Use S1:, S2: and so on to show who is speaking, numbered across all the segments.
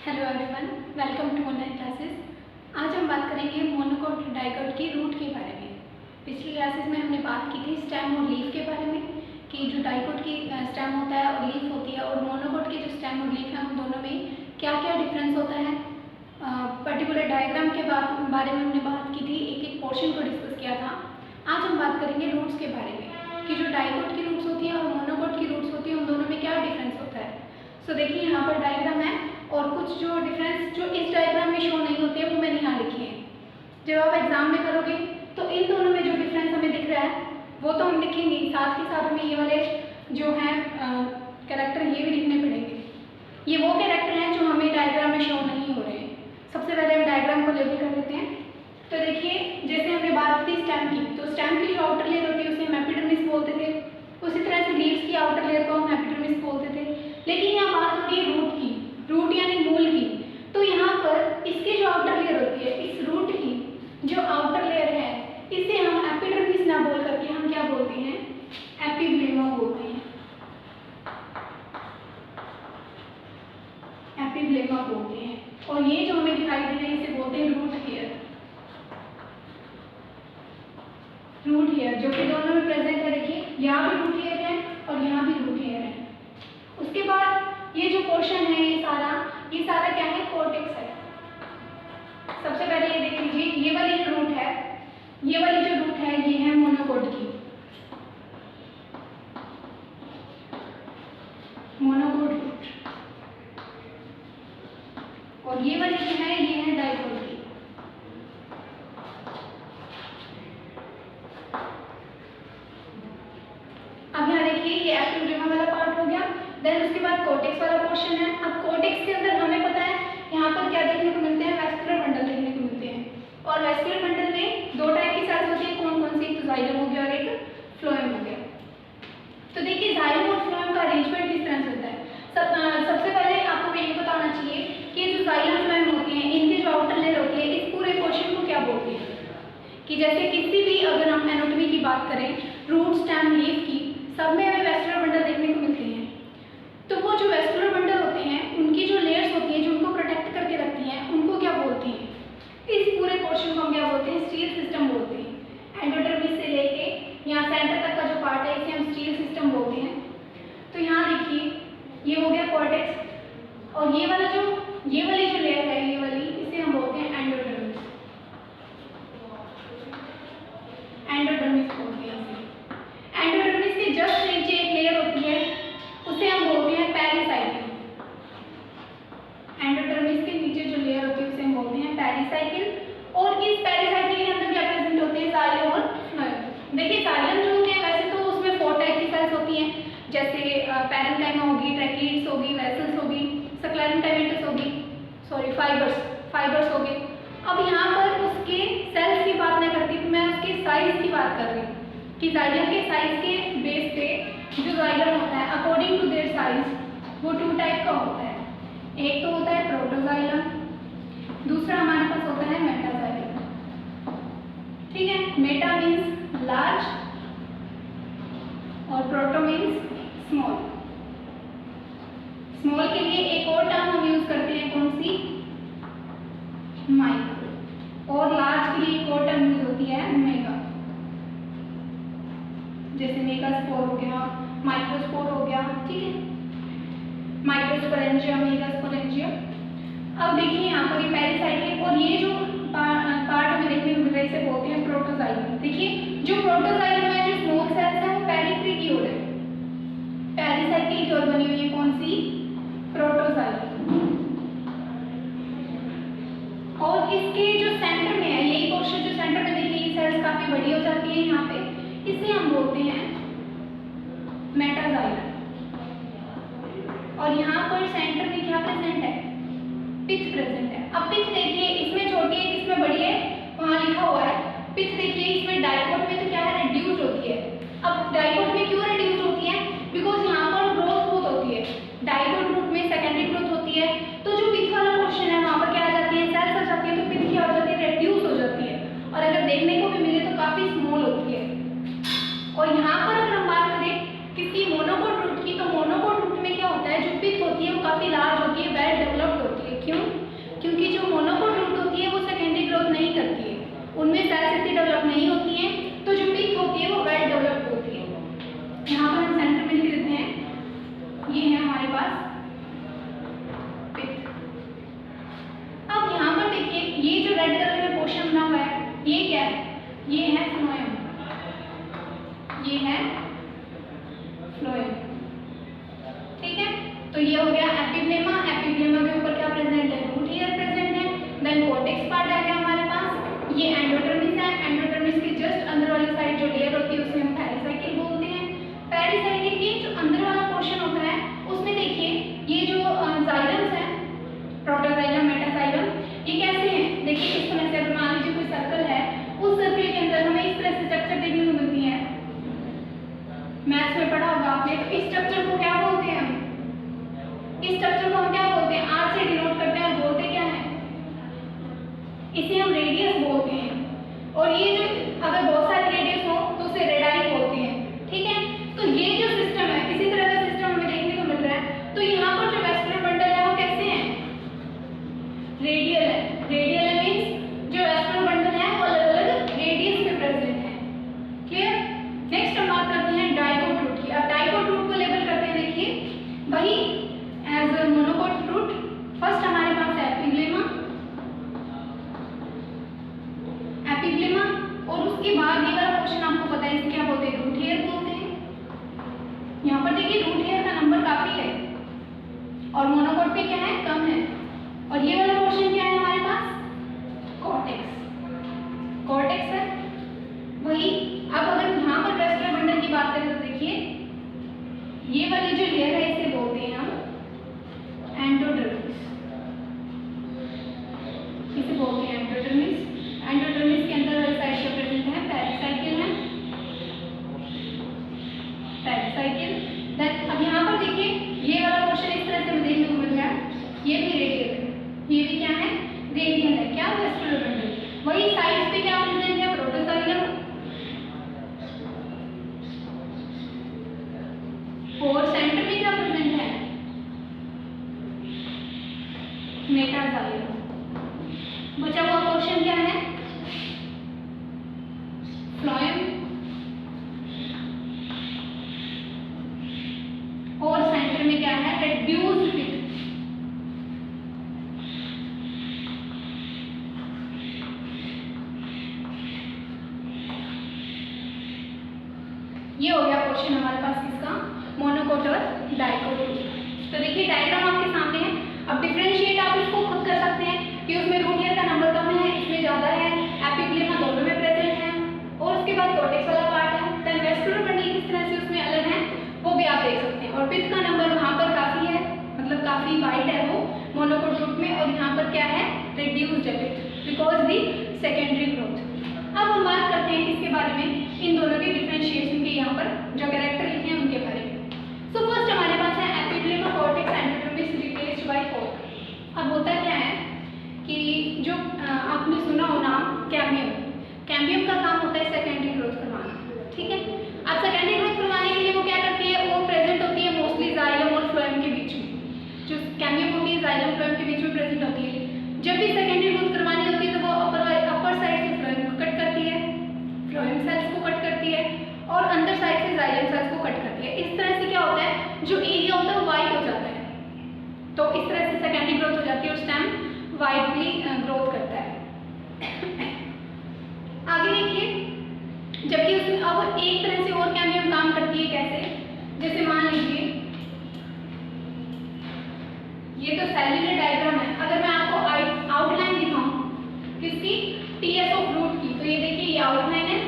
S1: Hello everyone, welcome to online classes. आज हम बात करेंगे मोनोकोट डाइकोट की रूट के बारे में। पिछली क्लासेस में हमने बात की थी स्टेम और लीफ के बारे में कि जो डाइकोट की स्टेम होता है और लीफ होती है, और मोनोकोट की जो स्टेम और लीफ है उन दोनों में क्या क्या डिफरेंस होता है। पर्टिकुलर डायग्राम के बारे में हमने बात की थी, एक एक पोर्शन को डिस्कस किया था। आज हम बात करेंगे रूट्स के बारे में कि जो डाइकोट की रूट्स होती हैं और मोनोकोट की रूट्स होती हैं उन दोनों में क्या डिफरेंस होता है। सो देखिए यहाँ पर डायग्राम है और कुछ जो डिफरेंस जो इस डायग्राम में शो नहीं होते हैं वो मैंने यहाँ लिखे हैं। जब आप एग्जाम में करोगे तो इन दोनों में जो डिफरेंस हमें दिख रहा है वो तो हम लिखेंगे, साथ ही साथ हमें ये वाले जो हैं कैरेक्टर ये भी लिखने पड़ेंगे। ये वो कैरेक्टर हैं जो हमें डायग्राम में शो नहीं हो रहे हैं। सबसे पहले हम डायग्राम को लेबल कर देते हैं। तो देखिए जैसे हमने बात की स्टेम की, तो स्टेम की जो आउटर लेयर होती है उसे हम एपिडर्मिस बोलते थे। उसी तरह से लीव्स की आउटर लेयर को हम एपिडर्मिस बोलते थे। लेकिन यहाँ बात हो रही है रूट की, रूट यानी मूल की। तो यहाँ पर इसकी जो आउटर लेयर होती है, इस रूट की जो आउटर लेयर है इसे हम एपिडर्मिस ना बोल करके हम क्या बोलते हैं, एपिब्लेमा बोलते हैं। एपिब्लेमा बोलते हैं। और ये जो हमें दिखाई दे रहा है इसे बोलते हैं रूट हेयर। रूट हेयर जो कि दोनों में प्रेजेंट है। देखिए यहाँ भी रूट हेयर है और यहाँ भी रूट हेयर है। उसके बाद ये जो पोर्शन है ये सारा क्या है, कॉर्टेक्स है। सबसे पहले ये देख लीजिए, ये वाली जो रूट है, ये वाली जो रूट है ये है मोनोकोट की, मोनोकोट रूट। और ये वाली जो है ये है डाइकोट की। अब यहाँ देखिए ये एपिब्लेमा वाला पार्ट हो गया। देन उसके बाद कॉर्टेक्स वाला पोर्शन है। अब कॉर्टेक्स के अंदर हमें पता है यहाँ पर क्या देखने को मिलते हैं, वेस्कुलर बंडल देखने को मिलते हैं। और वेस्कुलर बंडल में दो टाइप की सेल्स होती है, कौन कौन सी, तो जाइलम हो गया और एक फ्लोएम हो गया। तो देखिए जाइलम और फ्लोएम का अरेंजमेंट किस तरह से होता है। सबसे पहले आपको ये बताना चाहिए कि जो जाइलम फ्लोएम होती है इनकी जो आउटर लेयर होती है इस पूरे पोर्शन को क्या बोलते हैं। कि जैसे किसी भी अगर हम एनाटॉमी की बात करें, रूट स्टेम लीफ की, सब में हमें वेस्कुलर बंडल देखने को मिलते हैं। तो वो जो वेस्कुलर बंडल होते हैं उनकी जो लेयर्स होती हैं जो उनको प्रोटेक्ट करके रखती हैं उनको क्या बोलते हैं, इस पूरे पोर्शन को हम क्या बोलते हैं, स्टील सिस्टम बोलते हैं। एंडोडर्मिस से लेके यहाँ सेंटर तक का जो पार्ट है इसे हम स्टील सिस्टम बोलते हैं। तो यहाँ देखिए ये हो गया कॉर्टेक्स और ये वाली जो लेयर है ये वाली इसे हम बोलते हैं एंडोडर्मिस। एंडोडर्मिस बोलते हैं इसे। एंडोडर्मिस के जस्ट नीचे एक लेयर होती है उसे हम बोलते हैं पेरिसाइकिल। एंडोडर्मिस के नीचे जो लेयर होती है उसे हम बोलते हैं पेरिसाइकिल। और इस पेरिसाइकिल के अंदर क्या प्रेजेंट होते हैं, जाइलम और फ्लोएम। देखिए जाइलम जो होते हैं वैसे तो उसमें 4 टाइप की सेल्स होती हैं, जैसे पैरेन्काइमा होगी, ट्रैकीड्स होगी, वेसल्स होगी, सक्लेरेंकाइमेटस होगी, फाइबर्स हो गए। अब यहाँ पर उसके सेल्स की बात नहीं करती, तो मैं उसके साइज की बात कर रही हूँ कि जाइलम के साइज के बेस पे जो जाइलम होता है अकॉर्डिंग टू देयर साइज वो 2 टाइप का होता है। एक तो होता है प्रोटोजाइलम, दूसरा हमारे पास होता है मेटाजाइलम। ठीक है, मेटा मीन्स लार्ज और प्रोटो मीन्स स्मॉल। स्मॉल के लिए एक और टर्म हम यूज करते हैं, कौन सी, माइक्रो। और लार्ज के लिए एक और टर्म यूज होती है मेगा। जैसे मेगास्पोर हो गया, माइक्रोस्पोर हो गया, ठीक है, माइक्रोस्पोरेंजिया, मेगास्पोरेंजिया। अब देखिए यहाँ पर ये पेरिसाइकिल और ये जो पार्ट हमें देखने को मिल रहा है इसे बोलते हैं प्रोटोजाइलम। देखिए जो प्रोटोजाइलम है, जो स्मॉल सेल्स है वो पेरिफेरी की ओर है, पेरिसाइकिल की ओर बनी हुई है, कौन सी, प्रोटोजाइलम। और इसके जो सेंटर में है, यही पोर्शन जो सेंटर में देखिए ये सेल्स काफी बड़ी हो जाती है यहाँ पे, इसे हम बोलते हैं मेटाजाइलम। और यहाँ पर सेंटर में क्या प्रेजेंट है, पिथ प्रेजेंट है। अब पिथ देखिए इसमें छोटी है इसमें बड़ी है, वहाँ लिखा हुआ है पिथ। देखिए इसमें डाइकोट में तो क्या है, रिड्यूस होती है। अब डाइकोट में क्यों रिड्यूस होती है, बिकॉज यहाँ पर ग्रोथ बहुत होती है। डाइकोट रूट में सेकेंडरी ग्रोथ होती है, तो जो पिथ वाला पोर्शन है वहाँ पर क्या आ जाती है, सेल्स आ जाती है, तो पिथ क्या हो जाती है, रिड्यूस हो जाती है। और अगर देखने को भी मिले तो काफी स्मॉल होती है। और यहाँ पर अगर हम बात करें किसी मोनोकोट रूट की, तो मोनोकोट रूट में क्या होता है, जो पिथ होती है वो काफी लार्ज होती है, वेल डेवलप्ड होती है। क्यों, ये है फ्लोएम, ये है फ्लोएम, ठीक है। तो ये हो गया एपिब्लेमा। एपिब्लेमा के ऊपर क्या प्रेजेंट है, रूट हेयर प्रेजेंट है। देन कोर्टेक्स पार्ट आ गया हमारे पास, ये एंडोडर्मिस है। एंडोडर्मिस की जस्ट अंदर वाली साइड जो लेयर होती है उसे हम पेरिसाइकिल बोलते हैं। पेरिसाइकिल की जो अंदर वाला पोर्शन होता है उसमें देखिए ये जो जाइलम्स है, प्रोटोजाइलम, मेटाजाइलम, ये कैसे हैं, देखिए इस तरह से। अगर मान लीजिए कोई सर्कल है, उस सर्कल के अंदर हमें इस तरह से स्ट्रक्चर देखने को मिलती है, मैथ्स में पढ़ा होगा आपने। तो इस स्ट्रक्चर को क्या बोलते हैं हम, इस स्ट्रक्चर को हम क्या बोलते हैं, आर से डिनोट करते हैं और बोलते क्या है, इसे हम रेडियस बोलते हैं। और ये जो अगर बहुत सारे रेडियस हो तो उसे रेडाई बोलते हैं, ठीक है। तो ये जो सिस्टम है, इसी तरह का सिस्टम हमें देखने को मिल रहा है। तो यहाँ पर जो वेस्कुलर बंडल है वो कैसे है, रेडियल है। रेडियल है मीन्स जो वेस्कुलर बंडल है वो अलग अलग रेडियस में प्रेजेंट है, क्लियर। नेक्स्ट हम बात करते हैं डाइकोट रूट की। अब डाइकोट रूट को लेबल करते हैं, देखिए वही एज मोनोकोट रूट। फर्स्ट हमारे पास है एपिब्लेमा, एपिब्लेमा, और उसके बाद ये वाला पोर्शन आपको पता है इसे क्या बोलते हैं, रूट हेयर बोलते हैं। यहाँ पर देखिए रूट हेयर का नंबर काफी है और मोनोकोट पे क्या है, कम है। और ये वाला पोर्शन क्या है हमारे पास, कॉर्टेक्स, कॉर्टेक्स है वही। अब अगर यहाँ पर वेस्कुलर बंडल की बात करें तो देखिए ये वाली जो लेयर है इसे बोलते हैं हम एंडोडर्मिस, इसे बोलते हैं एंडोडर्मिस। एंडोडर्मिस के अंदर वाली साइड जो प्रेजेंट है पेरिसाइकिल है, पेरिसाइकिल। देन अब यहाँ पर देखिए ये वाला पोर्शन इस तरह से हमें देखने को मिल रहा है, ये भी रेडियल है, ये भी क्या है, रेडियल है। क्या, वेस्कुलर बंडल। वही साइड्स पे क्या प्रेजेंट है, प्रोटोजाइलम, और सेंटर में क्या प्रेजेंट है, मेटाजाइलम। बचा हुआ पोर्शन क्या है, फ्लोएम, और सेंटर में क्या है, रेड्यूस्ड पिथ। ये हो गया पोर्शन हमारे पास किसका, मोनोकोट और डाइकोट। तो देखिए डायग्राम आपके सामने है। अब डिफरेंशिएट आप इसको खुद कर सकते हैं कि उसमें रूट हेयर का नंबर कम है, इसमें ज्यादा है, एपिब्लेमा दोनों में प्रेजेंट है, और उसके बाद कॉर्टेक्स वाला पार्ट है। देन वेस्कुलर बंडल किस तरह से उसमें अलग है वो भी आप देख सकते हैं। और पिथ का नंबर वहाँ पर काफी है, मतलब काफी वाइड है वो मोनोकोट रूट में, और यहाँ पर क्या है, रिड्यूस्ड है पिथ बिकॉज दी सेकेंडरी ग्रोथ। अब हम बात करते हैं इसके बारे में, इन दोनों के डिफरेंशिएशन के यहाँ पर जो कैरेक्टर लिखे हैं उनके बारे में। सो फर्स्ट हमारे पास है epiblema, cortex, endodermis replaced by cork. अब होता क्या है कि जो आपने सुना हो नाम कैम्बियम, कैम्बियम का काम होता है सेकेंडरी ग्रोथ करवाना, ठीक है। अब सेकेंडरी ग्रोथ करवाने के लिए वो क्या करती है, वो प्रेजेंट होती है मोस्टली जाइलम और फ्लोएम के बीच में। जो कैम्बियम होती है जाइलम फ्लोएम के बीच में प्रेजेंट होती है। जब भी सेकेंडरी ग्रोथ करवानी होती है तो वो अपर साइड से फ्लोएम को कट करती है, फ्लोएम सेल्स को कट करती है, और अंदर साइड से जाइलम सेल्स को कट करती है। इस तरह से क्या होता है, जो एरिया होता है वो वाइड हो जाता है। तो इस तरह से सेकेंडरी ग्रोथ हो जाती है और स्टेम वाइडली ग्रोथ करता है। आगे देखिए, जबकि उसमें अब एक तरह से और कैम्बियम काम करती है, कैसे, जैसे मान लीजिए ये तो सेल्युलर डायग्राम है। अगर मैं आपको आउटलाइन दिखाऊं किसकी, टीएस ऑफ रूट की, तो ये देखिए ये आउटलाइन है,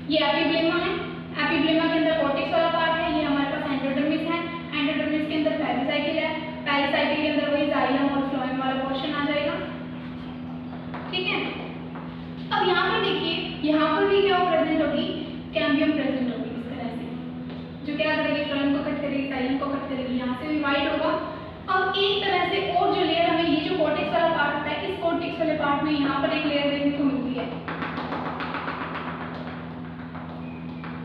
S1: ये एपिब्लेमा है, एपिब्लेमा के अंदर कॉर्टेक्स वाला पार्ट है, ये हमारे पास एंडोडर्मिस है, एंडोडर्मिस के अंदर पेरिसाइकिल है, पेरिसाइकिल के अंदर वही जाइलम और फ्लोएम वाला पोर्शन आ जाएगा, ठीक है। अब यहाँ पर देखिए, यहाँ पर भी क्या प्रेजेंट होगी, कैम्बियम प्रेजेंट होगी इस तरह से, जो क्या करेगी, फ्लोएम को कट करेगी, जाइलम को कट करेगी, यहाँ से भी वाइड होगा। अब एक तरह से और जो लेयर हमें, ये जो कॉर्टेक्स वाला पार्ट होता है, इस कॉर्टेक्स वाले पार्ट में यहाँ पर एक लेयर देखने को मिलती है,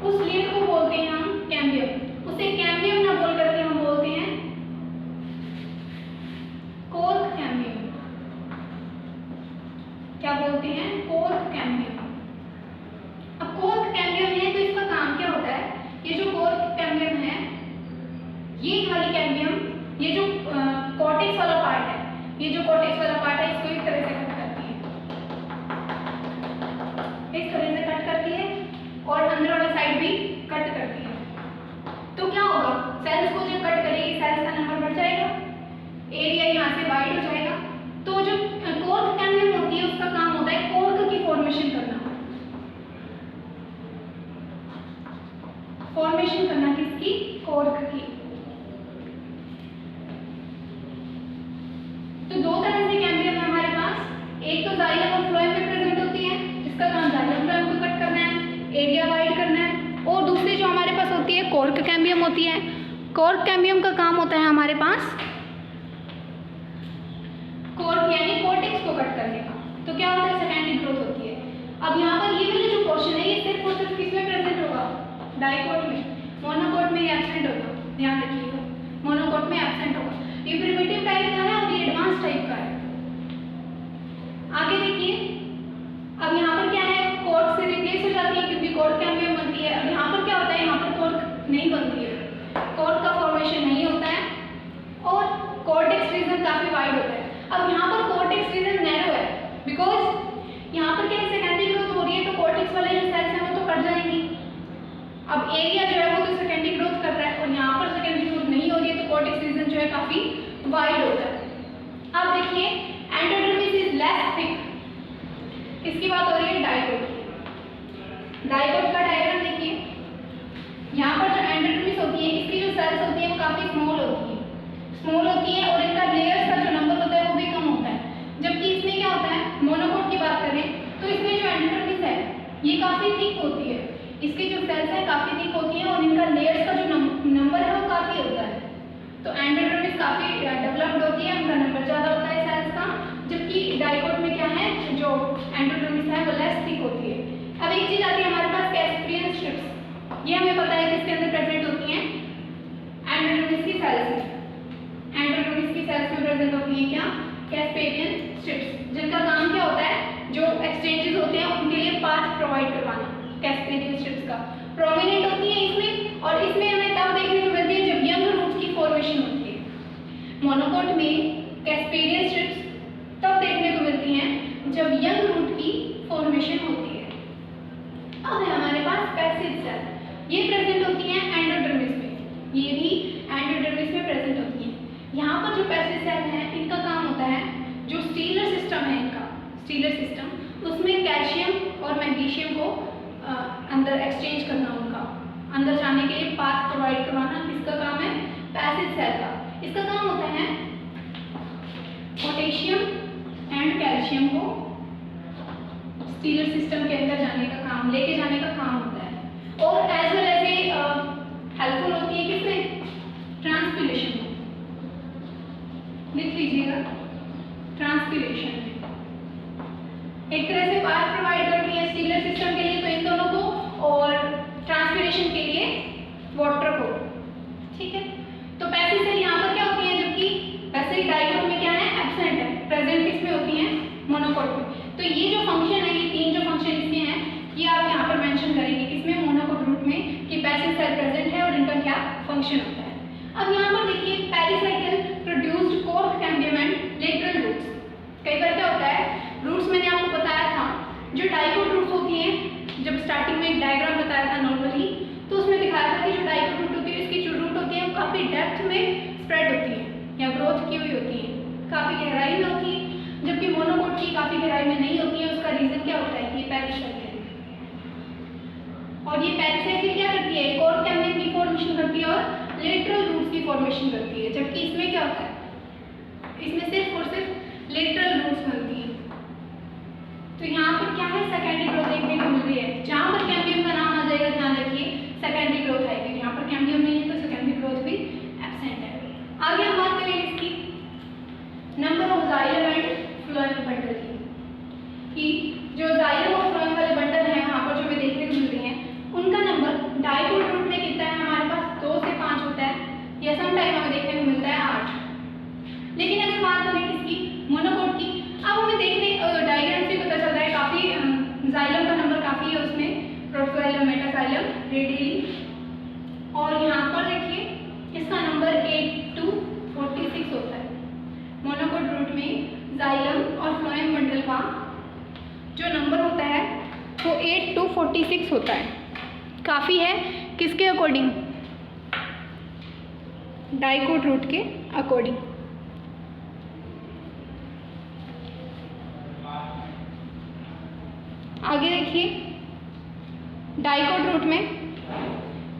S1: उस लेयर को बोलते हैं हम कैम्बियम। उसे कैम्बियम ना बोल करके हम बोलते हैं कोर्क कैम्बियम। क्या बोलते हैं, कोर्क कैम्बियम। अब कोर्क कैम्बियम है तो इसका काम क्या होता है, ये जो कोर्क कैम्बियम है, ये वाली कैम्बियम, ये जो कॉर्टेक्स वाला पार्ट है, ये जो कॉर्टेक्स वाला पार्ट है, इसको इस तरह से कट करती है, इस तरह से डिवाइड हो जाएगा। तो जो कॉर्क कैम्बियम होती है उसका काम होता है कॉर्क की फॉर्मेशन करना। फॉर्मेशन करना किसकी? कॉर्क की। तो दो तरह से कैम्बियम है हमारे पास, एक तो जाइलम और फ्लोएम में प्रेजेंट होती है, जिसका काम जाइलम फ्लोएम को कट करना है, एरिया वाइड करना है। और दूसरी जो हमारे पास होती है कॉर्क कैम्बियम होती है। कॉर्क कैम्बियम का काम होता है हमारे पास कॉर्क यानी कॉर्टेक्स को कट करने का। तो क्या होता है? सेकेंडरी ग्रोथ होती है। अब यहाँ पर ये वाला जो पोर्शन है ये सिर्फ और सिर्फ किसमें प्रेजेंट होगा? डाइकोट में। मोनोकोट में ये एब्सेंट होगा, ध्यान रखिएगा, मोनोकोट में एब्सेंट होगा। ये प्रिमिटिव टाइप का है और ये एडवांस टाइप का है। आगे देखिए, अब यहाँ पर क्या है? कॉर्क से रिप्लेस हो जाती है क्योंकि कॉर्क कैम्बियम बनती है। अब यहाँ पर क्या होता है? यहाँ पर कॉर्क नहीं बनती है, कॉर्क का फॉर्मेशन नहीं होता है और कॉर्टेक्स रीजन काफी वाइड होता है। अब यहाँ पर कॉर्टेक्स रीजन नैरो है बिकॉज यहाँ पर क्या सेकेंडरी ग्रोथ हो रही है, तो कॉर्टेक्स वाले जो सेल्स हैं वो तो कट जाएंगी। अब एरिया जो है वो तो सेकेंडरी ग्रोथ कर रहा है और यहाँ पर सेकेंडरी ग्रोथ नहीं हो रही है, तो कॉर्टेक्स रीजन जो है काफी वाइड होता है। अब देखिए, एंडोडर्मिस इज लेस थिक। इसकी बात हो रही है डाइकोट की। डाइकोट का डायग्राम देखिए, यहाँ पर जो एंडोडर्मिस होती है इसकी जो सेल्स होती है वो काफी स्मॉल होती है और इनका लेयर्स का जो नंबर होता है वो भी कम होता है। जबकि इसमें क्या होता है? मोनोकोट की बात करें तो इसमें जो एंडोडर्मिस है ये काफी थिक होती है, इसकी जो सेल्स है काफी थिक होती है और इनका लेयर्स का जो नंबर है वो काफी होता है। तो एंडोडर्मिस काफी डेवलप्ड होती है, उनका नंबर ज्यादा होता है सेल्स का, जबकि डाइकोट में क्या है? जो एंडोडर्मिस है वो लेस थिक होती है। अब एक चीज आती है हमारे पास कैस्पियन स्ट्रिप्स। ये हमें पता है किसके अंदर प्रेजेंट होती हैं? एंडोडर्मिस की सेल्स में। एंडोडर्मिस की सेल्स में प्रेजेंट होती है क्या? कैस्पेरियन स्ट्रिप्स, जिनका काम क्या होता है? जो एक्सचेंजेस होते हैं उनके लिए पाथ प्रोवाइड करवाना। कैस्पेरियन स्ट्रिप्स का प्रोमिनेंट होती है इसमें, और इसमें हमें तब देखने को मिलती है जब यंग रूट्स की फॉर्मेशन होती है। मोनोकोट में कैस्पेरियन स्ट्रिप्स तब देखने को मिलती हैं जब यंग रूट की फॉर्मेशन होती है। अब है हमारे पास पैसिव सेल, ये प्रेजेंट होती हैं एंडोडर्मिस में, ये भी एंडोडर्मिस में प्रेजेंट होती हैं। यहाँ पर जो पैसिव सेल हैं इनका काम होता है जो स्टीलर सिस्टम है इनका, स्टीलर सिस्टम, उसमें कैल्शियम और मैग्नीशियम को अंदर एक्सचेंज करना, उनका अंदर जाने के लिए पाथ प्रोवाइड करवाना। किसका काम है? पैसिव सेल का। इसका काम होता है पोटेशियम एंड कैल्शियम को स्टीलर सिस्टम के अंदर जाने का काम, लेके जाने का काम होता है। और एज वेल एज हेल्पफुल होती है किसमें? ट्रांसपिरेशन में। लिख लीजिएगा, ट्रांसपिरेशन में एक तरह से पाथ प्रोवाइड करती है स्टीलर सिस्टम के लिए, तो इन दोनों को, और ट्रांसपिरेशन के लिए वाटर को। ठीक है, तो पैसिव सेल यहाँ पर क्या होती है? जबकि वैसे डाइकोट में क्या है? एब्सेंट है, प्रेजेंट किसमें होती है? मोनोकोट में। तो ये जो फंक्शन है, ये तीन जो फंक्शन इसमें है, ये आप यहाँ पर मेंशन करेंगे किसमें? मोनोकोट रूट में, कि पैसिव सेल प्रेजेंट है और इनका क्या फंक्शन होता है। अब यहाँ पर देखिए, pericycle produced cork cambium and lateral roots. कई बार क्या होता है, रूट्स मैंने आपको बताया था, जो डाइकोट रूट्स होती हैं, जब स्टार्टिंग में एक डायग्राम बताया था नॉर्मली, तो उसमें दिखाया था कि जो डाइकोट रूट होती है इसकी जो रूट होती है वो काफ़ी डेप्थ में स्प्रेड होती है या ग्रोथ की हुई होती है, काफ़ी गहराई में होती है, जबकि मोनोकोट की काफ़ी गहराई में नहीं होती है। उसका रीज़न क्या होता है? कि पेरिसाइकिल, और ये पेरिसाइकिल क्या करती है? कॉर्क कैम्बियम की फॉर्मेशन करती है और लेटरल रूट्स की फॉर्मेशन करती है, जबकि इसमें क्या होता है? इसमें सिर्फ और सिर्फ लेटरल रूट्स बनती हैं। तो यहाँ पर क्या है? सेकेंडरी ग्रोथ देखने को मिल रही है। जहाँ पर कैम्बियम का नाम आ जाएगा ध्यान रखिए सेकेंडरी ग्रोथ आएगी, यहाँ पर कैम्बियम नहीं है तो सेकेंडरी ग्रोथ भी एब्सेंट है। आगे हम बात करेंगे इसकी number of xylem and phloem bundle की, कि जो जाइलम और फ्लोएम वाले बंडल हैं वहाँ पर जो हमें देखने को मिल रही हैं उनका नंबर डाइकोट रूट में कितना है? हमारे पास 2 से 5 होता है, या सम टाइम हमें देखने को मिलता है 8। लेकिन अगर बात करें किसकी? मोनोकोट की, अब हमें देखने डायग्राम से पता चल रहा है काफ़ी जाइलम का नंबर काफ़ी है उसमें, प्रोटोजाइलम, मेटाजाइलम, रेडियली, और यहाँ पर देखिए इसका नंबर 8 to 46 होता है। मोनोकोट रूट में जाइलम और फ्लोएम बंडल का जो नंबर होता है वो 8 to 46 होता है। काफ़ी है किसके अकॉर्डिंग? डाइकोट रूट के अकॉर्डिंग। आगे देखिए, डाइकोट रूट में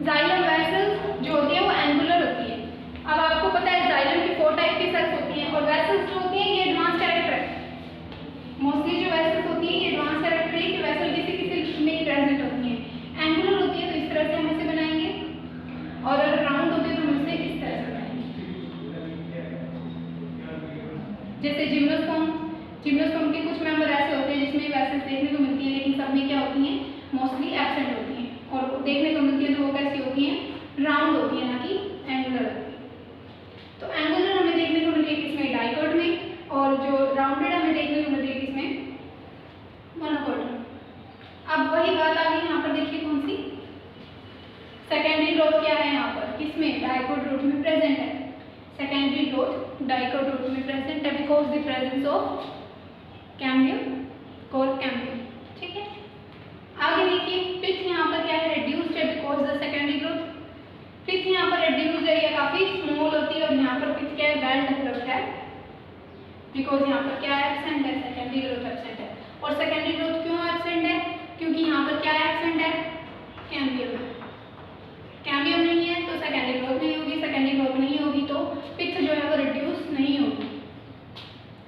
S1: जाइलम वेसल्स जो होती है वो एंगुलर होती है। अब आपको पता है जाइलम की 4 टाइप की सेल्स होती हैं और वेसल्स जो होती हैं ये एडवांस कैरेक्टर है। मोस्टली जो वेसल्स होती है ये एडवांस कैरेक्टर है कि वेसल किसी किसी में प्रेजेंट होती हैं। एंगुलर होती है तो इस तरह से हम इसे बनाएंगे, और अगर राउंड होती है तो हम इसे इस तरह से बनाएंगे। जैसे जिम्नोस्पर्म के कुछ मेंबर ऐसे होते हैं जिसमें वेसल्स देखने को मिलती है, लेकिन सब में क्या होती हैं, मोस्टली एब्सेंट होती हैं, और देखने को मिलती है तो वो कैसी होती हैं, राउंड होती है, ना कि एंगुलर होती है। तो एंगुलर हमें देखने को मिलती है किसमें, डाइकोट में, और जो राउंडेड हमें देखने को मिलती है किसमें, मोनोकोट में। अब वही बात आ गई यहाँ पर, देखिए कौन सी, सेकेंडरी ग्रोथ क्या है यहाँ पर, किसमें, डाइकोट रूट में प्रेजेंट है। सेकेंडरी ग्रोथ डाइकोट रूट में प्रेजेंट है because the presence of cambium, core cambium. ठीक है, आगे देखिए, पिथ यहाँ पर क्या है, रिड्यूस्ड है बिकॉज द सेकेंडरी ग्रोथ। पिथ यहाँ पर रिड्यूस्ड है, या काफी स्मॉल होती है, और यहाँ पर पिथ क्या है, वेल डेवलप्ड है बिकॉज यहाँ पर क्या एब्सेंट है, सेकेंडरी ग्रोथ एब्सेंट है। और सेकेंडरी ग्रोथ क्यों एब्सेंट है, क्योंकि यहाँ पर क्या एब्सेंट है, कैम्बियम है। कैम्बियम नहीं है तो सेकेंडरी ग्रोथ नहीं होगी, सेकेंडरी ग्रोथ नहीं होगी तो पिथ जो है वो रिड्यूस नहीं होगी,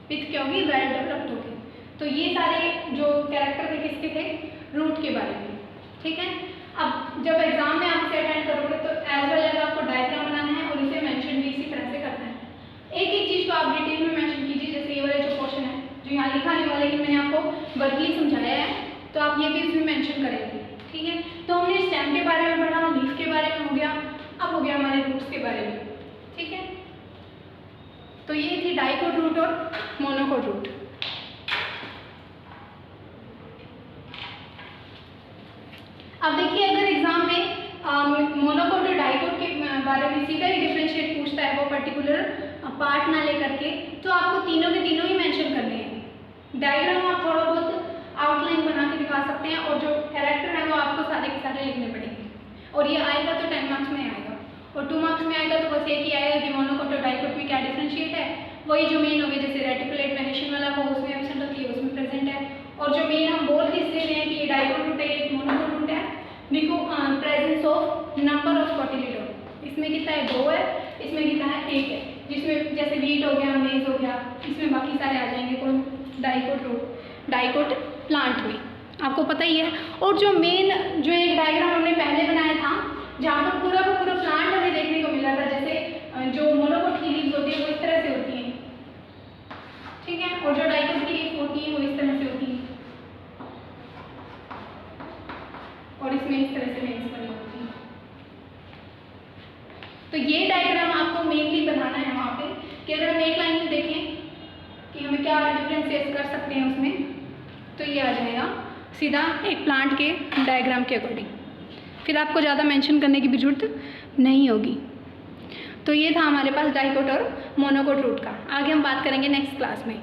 S1: पिथ क्या होगी, वेल डेवलप्ड होगी। तो ये सारे जो कैरेक्टर थे किसके थे, रूट के बारे में। ठीक है, अब जब एग्जाम में आप इसे अटेंड करोगे तो एज वेल एज आपको डायग्राम बनाना है और इसे मेंशन भी इसी तरह से करना है। एक एक चीज को आप डिटेल में मेंशन कीजिए, जैसे ये वाला जो क्वेश्चन है जो यहाँ लिखा नहीं हुआ लेकिन मैंने आपको वर्बली समझाया है, तो आप ये भी इसमें मेंशन करेंगे। ठीक है, तो हमने स्टेम के बारे में पढ़ा, लीफ के बारे में हो गया, अब हो गया हमारे रूट्स के बारे में। ठीक है, तो ये थी डाइकोट रूट और मोनोकोट रूट। अब देखिए, अगर एग्जाम में मोनोकोट और डाइकोट के बारे में सीधा ही डिफरेंशिएट पूछता है, वो पर्टिकुलर पार्ट ना लेकर के, तो आपको तीनों के तीनों ही मेंशन करने हैं। डायग्राम आप थोड़ा बहुत आउटलाइन बना के दिखा सकते हैं, और जो कैरेक्टर है वो आपको सारे के सारे लिखने पड़ेंगे, और ये आएगा तो 10 मार्क्स में आएगा, और 2 मार्क्स में आएगा तो बस एक ही आएगा कि मोनोकोट और डाइकोट में क्या डिफरेंशिएट है, वही जो मेन हो गए, जैसे रेटिकुलेट वेरिएशन वाला वो उसमें एब्सेंट होती है, उसमें प्रेजेंट है। और जो मेन हम बोल के इसलिए हैं कि ये डाइकोट रूट है, ये मोनोकोट रूट है, because presence of number of cotyledon, इसमें कितना है, 2 है, इसमें कितना है, 1 है, जिसमें जैसे वीट हो गया, मेज हो गया, इसमें बाकी सारे आ जाएंगे कौन, डाइकोट रूट, डाइकोट प्लांट में, आपको पता ही है। और जो मेन जो एक डायग्राम हमने पहले बनाया था जहाँ पर पूरा का पूरा प्लांट हमें देखने को मिला था, जैसे जो मोनोकोट की लीव्स होती है वो इस तरह से होती हैं, ठीक है, और जो डाइकोट की लीव्स होती है वो इस तरह से होती है, और इसमें इस तरह से लेंस बनी होती है। तो ये डायग्राम आपको मेनली बनाना है वहाँ पे, कि अगर हम एक लाइन में देखें कि हमें क्या डिफरेंशिएट कर सकते हैं उसमें, तो ये आ जाएगा सीधा एक प्लांट के डायग्राम के अकॉर्डिंग, फिर आपको ज़्यादा मेंशन करने की भी जरूरत नहीं होगी। तो ये था हमारे पास डाइकोट और मोनोकोट रूट का। आगे हम बात करेंगे नेक्स्ट क्लास में।